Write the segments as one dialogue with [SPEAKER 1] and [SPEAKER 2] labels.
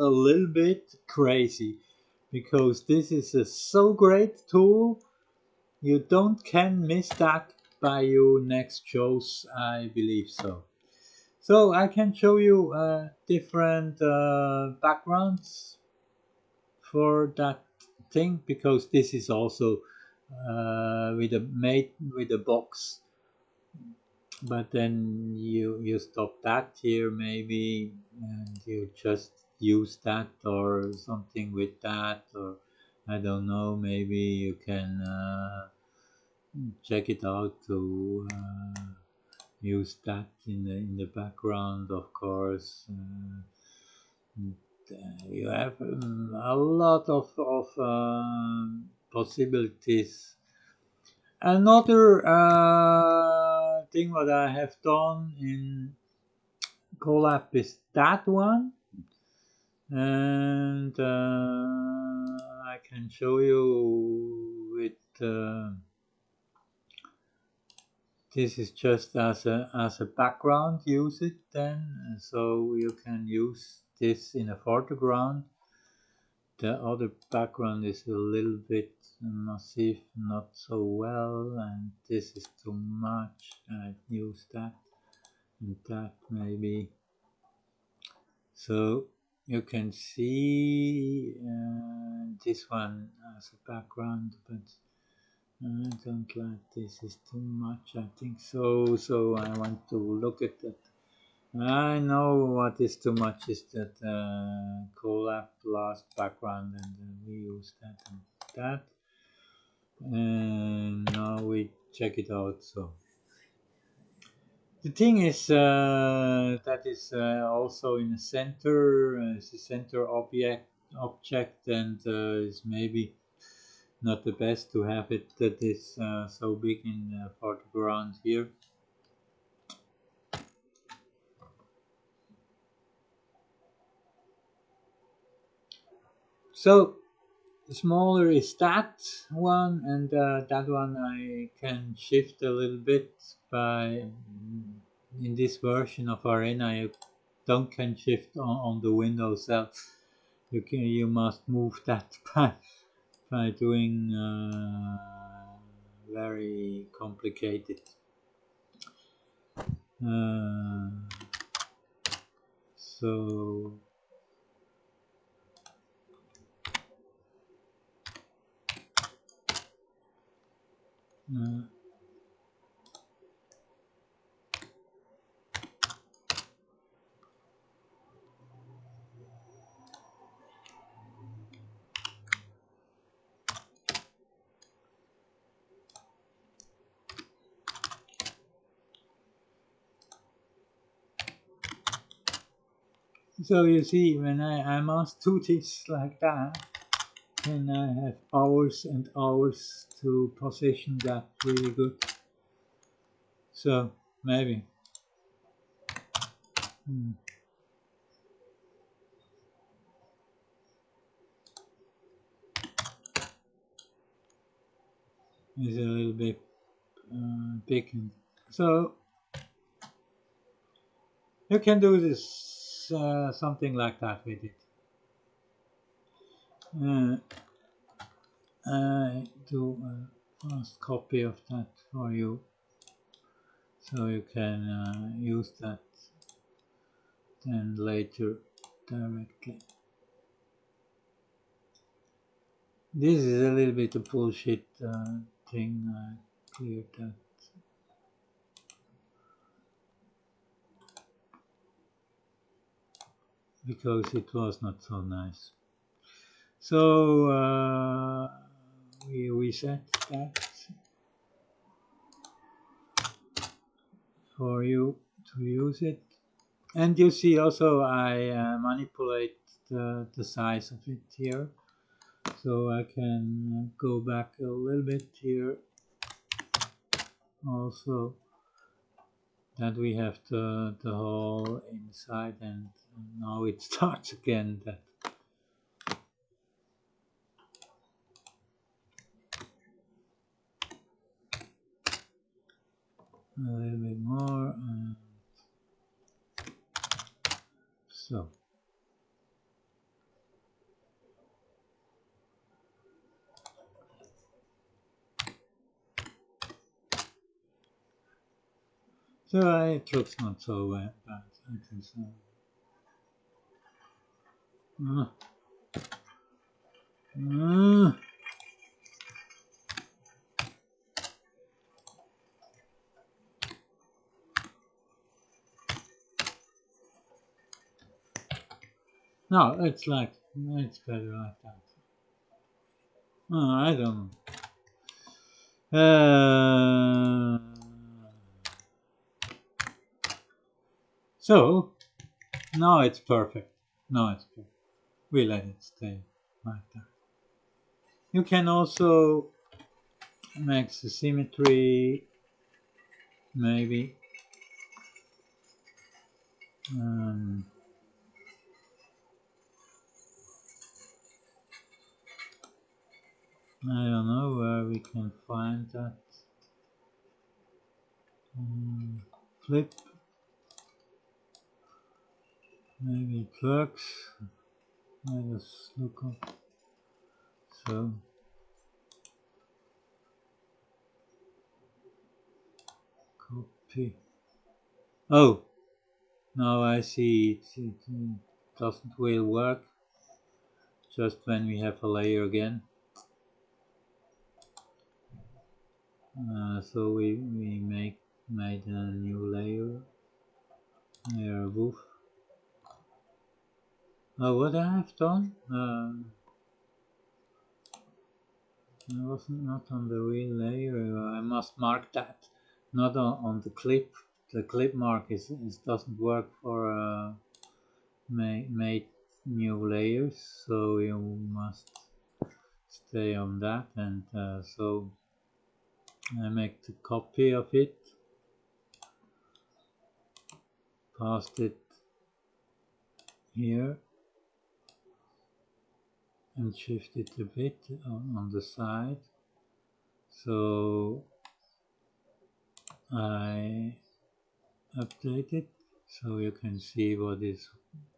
[SPEAKER 1] a little bit crazy because this is a so great tool. You can miss that by your next shows, I believe so. So I can show you different backgrounds for that thing because this is also with a made with a box. But then you stop that here maybe, and you just use that or something with that, or I don't know. Maybe you can check it out to use that in the background, of course. You have a lot of possibilities. Another thing what I have done in Coolab is that one, and I can show you with this is just as a background. Use it then, so you can use this in a foreground. The other background is a little bit massive, not so well, and this is too much. I use that and that maybe. So you can see this one as a background, but I don't like this. Is too much, I think so. So I want to look at that. I know what is too much is that Coolab last background, and we use that and that. And now we check it out. So the thing is that is also in the center, it's a center object, and is maybe not the best to have it that is so big in the foreground here. So smaller is that one, and that one I can shift a little bit by in this version of Arena. You don't can shift on the window cell. You must move that by doing very complicated. So so you see, when I must do this like that, then I have hours and hours to position that really good. So maybe. Is a little bit big. So you can do this something like that with it. I do a fast copy of that for you, so you can use that then later directly. This is a little bit of bullshit thing. I cleared that. Because it was not so nice. So we reset that for you to use it. And you see also I manipulate the size of it here. So I can go back a little bit here. Also that we have the hole inside, and now it starts again. That a little bit more. So So it looks not so bad, I can say. No, it's better like that. I don't know. So now it's perfect. Now it's perfect. We let it stay like that. You can also make the symmetry, maybe. I don't know where we can find that. Flip. Maybe it works. Let us look up. So. Copy. Oh! Now I see it doesn't really work. Just when we have a layer again. So we made a new layer above. What I have done, I wasn't not on the real layer. I must mark that, not on the clip. The clip mark doesn't work for made new layers, so you must stay on that. And so I make the copy of it, paste it here, and shift it a bit on the side. So I update it so you can see what is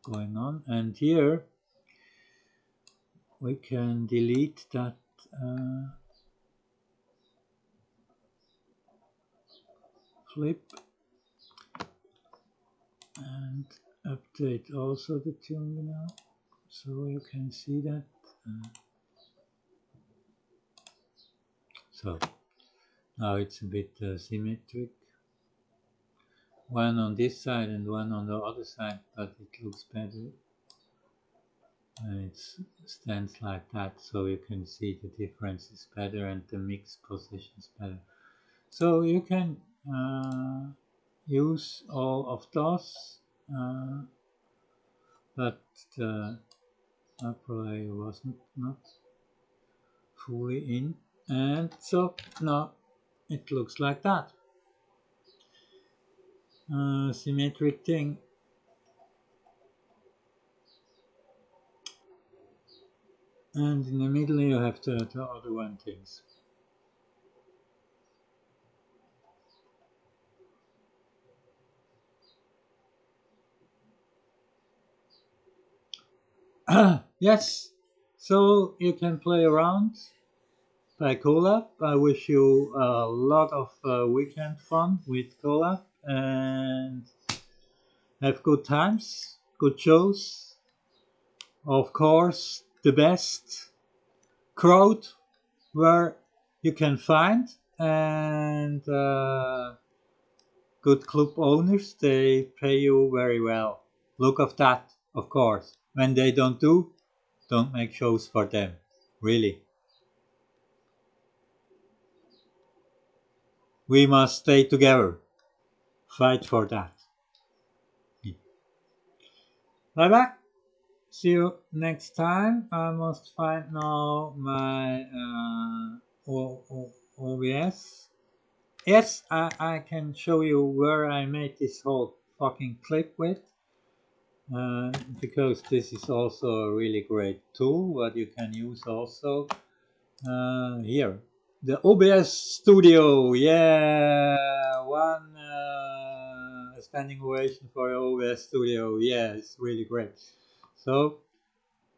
[SPEAKER 1] going on, and here we can delete that flip and update also the tuning now, so you can see that. So now it's a bit symmetric, one on this side and one on the other side, but it looks better and it stands like that, so you can see the difference is better and the mix position is better. So you can use all of those, but the upper layer was not fully in, and so now it looks like that. Symmetric thing. And in the middle you have the other one things. Yes, so you can play around by Coolab. I wish you a lot of weekend fun with Coolab and have good times, good shows. Of course, the best crowd where you can find, and good club owners, they pay you very well. Look of that, of course. When they don't make shows for them. Really. We must stay together. Fight for that. Bye bye. See you next time. I must find now my OBS. Yes, I can show you where I made this whole fucking clip with. Because this is also a really great tool what you can use also. Here, the OBS Studio. Yeah, one standing ovation for OBS Studio. Yeah, it's really great. So